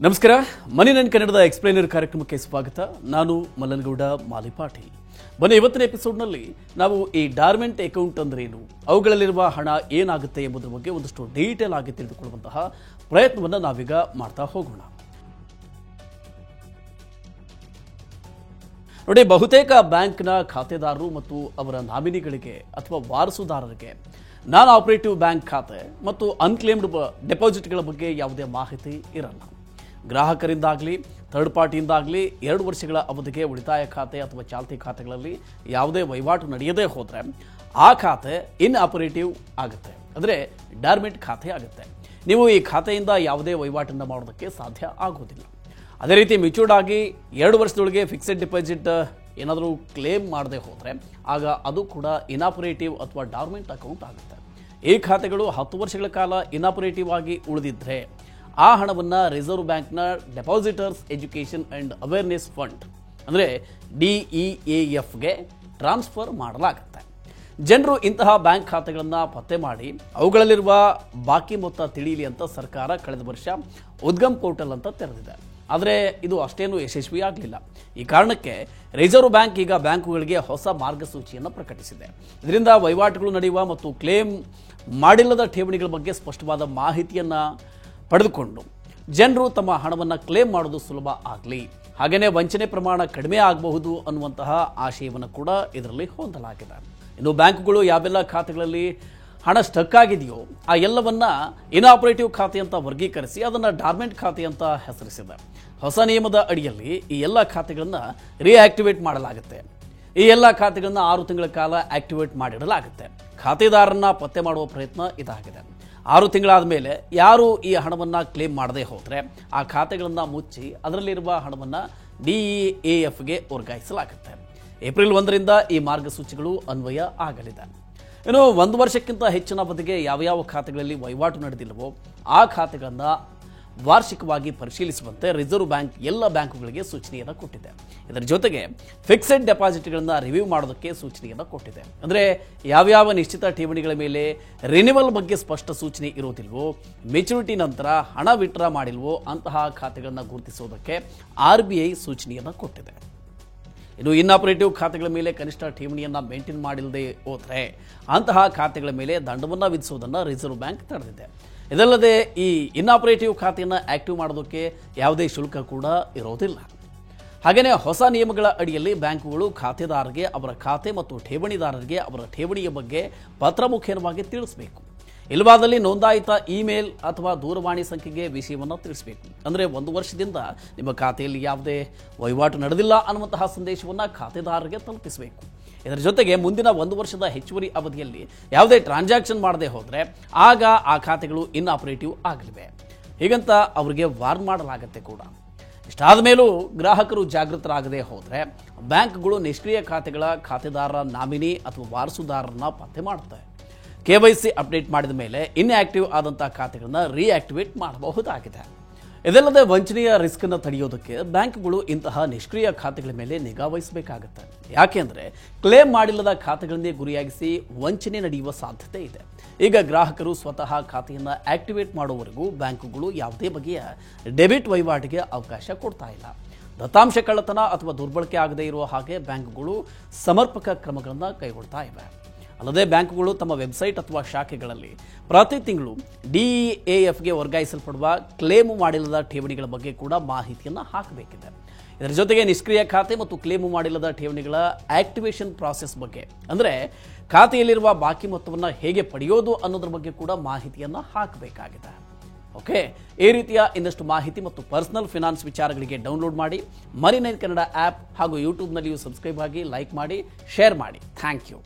ನಮಸ್ಕಾರ ಮನಿ ನನ್ ಕನ್ನಡದ ಎಕ್ಸ್ಪ್ಲೈನರ್ ಕಾರ್ಯಕ್ರಮಕ್ಕೆ ಸ್ವಾಗತ. ನಾನು ಮಲ್ಲನಗೌಡ ಮಾಲಿಪಾಟಿ. ಬನ್ನಿ, ಇವತ್ತಿನ ಎಪಿಸೋಡ್ನಲ್ಲಿ ನಾವು ಈ ಡಾರ್ಮೆಂಟ್ ಅಕೌಂಟ್ ಅಂದ್ರೇನು, ಅವುಗಳಲ್ಲಿರುವ ಹಣ ಏನಾಗುತ್ತೆ ಎಂಬುದರ ಬಗ್ಗೆ ಒಂದಷ್ಟು ಡೀಟೇಲ್ ಆಗಿ ತಿಳಿದುಕೊಳ್ಳುವಂತಹ ಪ್ರಯತ್ನವನ್ನು ನಾವೀಗ ಮಾಡ್ತಾ ಹೋಗೋಣ. ನೋಡಿ, ಬಹುತೇಕ ಬ್ಯಾಂಕ್ನ ಖಾತೆದಾರರು ಮತ್ತು ಅವರ ನಾಮಿನಿಗಳಿಗೆ ಅಥವಾ ವಾರಸುದಾರರಿಗೆ ನಾನ್ ಆಪರೇಟಿವ್ ಬ್ಯಾಂಕ್ ಖಾತೆ ಮತ್ತು ಅನ್ಕ್ಲೇಮ್ಡ್ ಡೆಪಾಸಿಟ್ಗಳ ಬಗ್ಗೆ ಯಾವುದೇ ಮಾಹಿತಿ ಇರಲ್ಲ. ಗ್ರಾಹಕರಿಂದಾಗಲಿ ಥರ್ಡ್ ಪಾರ್ಟಿಯಿಂದಾಗಲಿ 2 ವರ್ಷಗಳ ಅವಧಿಗೆ ಉಳಿತಾಯ ಖಾತೆ ಅಥವಾ ಚಾಲ್ತಿ ಖಾತೆಗಳಲ್ಲಿ ಯಾವುದೇ ವಹಿವಾಟು ನಡೆಯದೇ ಹೋದರೆ ಆ ಖಾತೆ ಇನ್ ಆಪರೇಟಿವ್ ಆಗುತ್ತೆ, ಅಂದರೆ ಡಾರ್ಮೆಂಟ್ ಖಾತೆ ಆಗುತ್ತೆ. ನೀವು ಈ ಖಾತೆಯಿಂದ ಯಾವುದೇ ವಹಿವಾಟನ್ನು ಮಾಡೋದಕ್ಕೆ ಸಾಧ್ಯ ಆಗೋದಿಲ್ಲ. ಅದೇ ರೀತಿ ಮ್ಯೂಚೂರ್ಡ್ ಆಗಿ 2 ವರ್ಷದೊಳಗೆ ಫಿಕ್ಸೆಡ್ ಡಿಪಾಸಿಟ್ ಏನಾದರೂ ಕ್ಲೇಮ್ ಮಾಡದೆ ಹೋದರೆ ಆಗ ಅದು ಕೂಡ ಇನಾಪರೇಟಿವ್ ಅಥವಾ ಡಾರ್ಮೆಂಟ್ ಅಕೌಂಟ್ ಆಗುತ್ತೆ. ಈ ಖಾತೆಗಳು 10 ವರ್ಷಗಳ ಕಾಲ ಇನಾಪರೇಟಿವ್ ಆಗಿ ಉಳಿದಿದ್ದರೆ ಆ ಹಣವನ್ನು ರಿಸರ್ವ್ ಬ್ಯಾಂಕ್ನ depositors education and awareness fund ಅಂದರೆ DEAFಗೆ ಟ್ರಾನ್ಸ್ಫರ್ ಮಾಡಲಾಗುತ್ತೆ. ಜನರು ಇಂತಹ ಬ್ಯಾಂಕ್ ಖಾತೆಗಳನ್ನು ಪತ್ತೆ ಮಾಡಿ ಅವುಗಳಲ್ಲಿರುವ ಬಾಕಿ ಮೊತ್ತ ತಿಳಿಯಲಿ ಅಂತ ಸರ್ಕಾರ ಕಳೆದ ವರ್ಷ ಉದ್ಗಮ್ ಪೋರ್ಟಲ್ ಅಂತ ತೆರೆದಿದೆ. ಆದರೆ ಇದು ಅಷ್ಟೇನೂ ಯಶಸ್ವಿ ಆಗಲಿಲ್ಲ. ಈ ಕಾರಣಕ್ಕೆ ರಿಸರ್ವ್ ಬ್ಯಾಂಕ್ ಈಗ ಬ್ಯಾಂಕುಗಳಿಗೆ ಹೊಸ ಮಾರ್ಗಸೂಚಿಯನ್ನು ಪ್ರಕಟಿಸಿದೆ. ಇದರಿಂದ ವಹಿವಾಟುಗಳು ನಡೆಯುವ ಮತ್ತು ಕ್ಲೇಮ್ ಮಾಡಿಲ್ಲದ ಠೇವಣಿಗಳ ಬಗ್ಗೆ ಸ್ಪಷ್ಟವಾದ ಮಾಹಿತಿಯನ್ನು ಪಡೆದುಕೊಂಡು ಜನರು ತಮ್ಮ ಹಣವನ್ನು ಕ್ಲೇಮ್ ಮಾಡೋದು ಸುಲಭ ಆಗಲಿ, ಹಾಗೆಯೇ ವಂಚನೆ ಪ್ರಮಾಣ ಕಡಿಮೆ ಆಗಬಹುದು ಅನ್ನುವಂತಹ ಆಶಯವನ್ನು ಕೂಡ ಇದರಲ್ಲಿ ಹೊಂದಲಾಗಿದೆ. ಇನ್ನು ಬ್ಯಾಂಕುಗಳು ಯಾವೆಲ್ಲ ಖಾತೆಗಳಲ್ಲಿ ಹಣ ಸ್ಟಕ್ ಆಗಿದೆಯೋ ಆ ಎಲ್ಲವನ್ನ ಇನಾಪರೇಟಿವ್ ಖಾತೆ ಅಂತ ವರ್ಗೀಕರಿಸಿ ಅದನ್ನು ಡಾರ್ಮೆಂಟ್ ಖಾತೆ ಅಂತ ಹೆಸರಿಸಿದೆ. ಹೊಸ ನಿಯಮದ ಅಡಿಯಲ್ಲಿ ಈ ಎಲ್ಲ ಖಾತೆಗಳನ್ನು ರಿಆಕ್ಟಿವೇಟ್ ಮಾಡಲಾಗುತ್ತೆ. ಈ ಎಲ್ಲ ಖಾತೆಗಳನ್ನು 6 ತಿಂಗಳ ಕಾಲ ಆಕ್ಟಿವೇಟ್ ಮಾಡಿಡಲಾಗುತ್ತೆ. ಖಾತೆದಾರರನ್ನ ಪತ್ತೆ ಮಾಡುವ ಪ್ರಯತ್ನ ಇದಾಗಿದೆ. 6 ತಿಂಗಳಾದ ಮೇಲೆ ಯಾರು ಈ ಹಣವನ್ನು ಕ್ಲೇಮ್ ಮಾಡದೇ ಹೋದರೆ ಆ ಖಾತೆಗಳನ್ನು ಮುಚ್ಚಿ ಅದರಲ್ಲಿರುವ ಹಣವನ್ನು DEAFಗೆ ವರ್ಗಾಯಿಸಲಾಗುತ್ತೆ. ಏಪ್ರಿಲ್ 1ರಿಂದ ಈ ಮಾರ್ಗಸೂಚಿಗಳು ಅನ್ವಯ ಆಗಲಿದೆ. ಇನ್ನು 1 ವರ್ಷಕ್ಕಿಂತ ಹೆಚ್ಚಿನ ಅವಧಿಗೆ ಯಾವ ಖಾತೆಗಳಲ್ಲಿ ವಹಿವಾಟು ನಡೆದಿಲ್ಲವೋ ಆ ಖಾತೆಗಳನ್ನು ವಾರ್ಷಿಕವಾಗಿ ಪರಿಶೀಲಿಸುವಂತೆ ರಿಸರ್ವ್ ಬ್ಯಾಂಕ್ ಎಲ್ಲ ಬ್ಯಾಂಕುಗಳಿಗೆ ಸೂಚನೆಯನ್ನು ಕೊಟ್ಟಿದೆ. ಇದರ ಜೊತೆಗೆ ಫಿಕ್ಸೆಡ್ ಡೆಪಾಸಿಟ್ಗಳನ್ನು ರಿವ್ಯೂ ಮಾಡೋದಕ್ಕೆ ಸೂಚನೆಯನ್ನು ಕೊಟ್ಟಿದೆ. ಅಂದರೆ ಯಾವ್ಯಾವ ನಿಶ್ಚಿತ ಠೇವಣಿಗಳ ಮೇಲೆ ರಿನಿವಲ್ ಬಗ್ಗೆ ಸ್ಪಷ್ಟ ಸೂಚನೆ ಇರೋದಿಲ್ವೋ, ಮೆಚುರಿಟಿ ನಂತರ ಹಣ ವಿತ್ಡ್ರಾ ಮಾಡಿಲ್ವೋ ಅಂತಹ ಖಾತೆಗಳನ್ನು ಗುರುತಿಸೋದಕ್ಕೆ RBI ಸೂಚನೆಯನ್ನು ಕೊಟ್ಟಿದೆ. ಇನ್ನು ಇನ್ಆಪರೇಟಿವ್ ಖಾತೆಗಳ ಮೇಲೆ ಕನಿಷ್ಠ ಠೇವಣಿಯನ್ನು ಮೇಂಟೈನ್ ಮಾಡಿಲ್ಲದೆ ಹೋದರೆ ಅಂತಹ ಖಾತೆಗಳ ಮೇಲೆ ದಂಡವನ್ನು ವಿಧಿಸುವುದನ್ನು ರಿಸರ್ವ್ ಬ್ಯಾಂಕ್ ತಡೆದಿದೆ. ಇದಲ್ಲದೆ ಈ ಇನ್ಆಪರೇಟಿವ್ ಖಾತೆಯನ್ನು ಆಕ್ಟಿವ್ ಮಾಡೋದಕ್ಕೆ ಯಾವುದೇ ಶುಲ್ಕ ಕೂಡ ಇರೋದಿಲ್ಲ. ಹಾಗೆಯೇ ಹೊಸ ನಿಯಮಗಳ ಅಡಿಯಲ್ಲಿ ಬ್ಯಾಂಕುಗಳು ಖಾತೆದಾರರಿಗೆ ಅವರ ಖಾತೆ ಮತ್ತು ಠೇವಣಿದಾರರಿಗೆ ಅವರ ಠೇವಣಿಯ ಬಗ್ಗೆ ಪತ್ರ ಮುಖೇನವಾಗಿ ತಿಳಿಸಬೇಕು. ಇಲ್ಲವಾದಲ್ಲಿ ನೋಂದಾಯಿತ ಇಮೇಲ್ ಅಥವಾ ದೂರವಾಣಿ ಸಂಖ್ಯೆಗೆ ವಿಷಯವನ್ನು ತಿಳಿಸಬೇಕು. ಅಂದರೆ 1 ವರ್ಷದಿಂದ ನಿಮ್ಮ ಖಾತೆಯಲ್ಲಿ ಯಾವುದೇ ವಹಿವಾಟು ನಡೆದಿಲ್ಲ ಅನ್ನುವಂತಹ ಸಂದೇಶವನ್ನು ಖಾತೆದಾರರಿಗೆ ತಲುಪಿಸಬೇಕು. ಇದರ ಜೊತೆಗೆ ಮುಂದಿನ 1 ವರ್ಷದ ಹೆಚ್ಚುವರಿ ಅವಧಿಯಲ್ಲಿ ಯಾವುದೇ ಟ್ರಾನ್ಸಾಕ್ಷನ್ ಮಾಡದೆ ಹೋದರೆ ಆಗ ಆ ಖಾತೆಗಳು ಇನ್ಆಪರೇಟಿವ್ ಆಗಲಿವೆ. ಹೀಗಂತ ಅವರಿಗೆ ವಾರ್ನ್ ಮಾಡಲಾಗುತ್ತೆ ಕೂಡ. ಇಷ್ಟಾದ ಮೇಲೂ ಗ್ರಾಹಕರು ಜಾಗೃತರಾಗದೆ ಹೋದರೆ ಬ್ಯಾಂಕ್ಗಳು ನಿಷ್ಕ್ರಿಯ ಖಾತೆಗಳ ಖಾತೆದಾರರ ನಾಮಿನಿ ಅಥವಾ ವಾರಸುದಾರರನ್ನ ಪತ್ತೆ ಮಾಡುತ್ತವೆ. KYC ಅಪ್ಡೇಟ್ ಮಾಡಿದ ಮೇಲೆ ಇನ್ಆಕ್ಟಿವ್ ಆದಂತಹ ಖಾತೆಗಳನ್ನು ರಿಆಕ್ಟಿವೇಟ್ ಮಾಡಬಹುದಾಗಿದೆ. ಇದಲ್ಲದೆ ವಂಚನೆಯ ರಿಸ್ಕ್ ಅನ್ನು ತಡೆಯೋದಕ್ಕೆ ಬ್ಯಾಂಕ್ಗಳು ಇಂತಹ ನಿಷ್ಕ್ರಿಯ ಖಾತೆಗಳ ಮೇಲೆ ನಿಗಾ ವಹಿಸಬೇಕಾಗುತ್ತೆ. ಯಾಕೆಂದ್ರೆ ಕ್ಲೇಮ್ ಮಾಡಿಲ್ಲದ ಖಾತೆಗಳನ್ನೇ ಗುರಿಯಾಗಿಸಿ ವಂಚನೆ ನಡೆಯುವ ಸಾಧ್ಯತೆ ಇದೆ. ಈಗ ಗ್ರಾಹಕರು ಸ್ವತಃ ಖಾತೆಯನ್ನು ಆಕ್ಟಿವೇಟ್ ಮಾಡುವವರೆಗೂ ಬ್ಯಾಂಕುಗಳು ಯಾವುದೇ ಬಗೆಯ ಡೆಬಿಟ್ ವಹಿವಾಟಿಗೆ ಅವಕಾಶ ಕೊಡ್ತಾ ಇಲ್ಲ. ದತ್ತಾಂಶ ಕಳ್ಳತನ ಅಥವಾ ದುರ್ಬಳಕೆ ಆಗದೇ ಇರುವ ಹಾಗೆ ಬ್ಯಾಂಕುಗಳು ಸಮರ್ಪಕ ಕ್ರಮಗಳನ್ನು ಕೈಗೊಳ್ತಾ ಇವೆ. ಅಲ್ಲದೆ ಬ್ಯಾಂಕುಗಳು ತಮ್ಮ ವೆಬ್ಸೈಟ್ ಅಥವಾ ಶಾಖೆಗಳಲ್ಲಿ ಪ್ರತಿ ತಿಂಗಳು DEAFಗೆ ವರ್ಗಾಯಿಸಲ್ಪಡುವ ಕ್ಲೇಮ್ ಮಾಡಿಲ್ಲದ ಠೇವಣಿಗಳ ಬಗ್ಗೆ ಕೂಡ ಮಾಹಿತಿಯನ್ನು ಹಾಕಬೇಕಿದೆ. ಇದರ ಜೊತೆಗೆ ನಿಷ್ಕ್ರಿಯ ಖಾತೆ ಮತ್ತು ಕ್ಲೇಮ್ ಮಾಡಿಲ್ಲದ ಠೇವಣಿಗಳ ಆಕ್ಟಿವೇಷನ್ ಪ್ರಾಸೆಸ್ ಬಗ್ಗೆ, ಅಂದರೆ ಖಾತೆಯಲ್ಲಿರುವ ಬಾಕಿ ಮೊತ್ತವನ್ನು ಹೇಗೆ ಪಡೆಯೋದು ಅನ್ನೋದ್ರ ಬಗ್ಗೆ ಕೂಡ ಮಾಹಿತಿಯನ್ನು ಹಾಕಬೇಕಾಗಿದೆ. ಓಕೆ, ಈ ರೀತಿಯ ಇನ್ನಷ್ಟು ಮಾಹಿತಿ ಮತ್ತು ಪರ್ಸನಲ್ ಫಿನಾನ್ಸ್ ವಿಚಾರಗಳಿಗೆ ಡೌನ್ಲೋಡ್ ಮಾಡಿ ಮನಿ9 ಕನ್ನಡ ಆ್ಯಪ್ ಹಾಗೂ ಯೂಟ್ಯೂಬ್ನಲ್ಲಿಯೂ ಸಬ್ಸ್ಕ್ರೈಬ್ ಆಗಿ, ಲೈಕ್ ಮಾಡಿ, ಶೇರ್ ಮಾಡಿ. Thank you.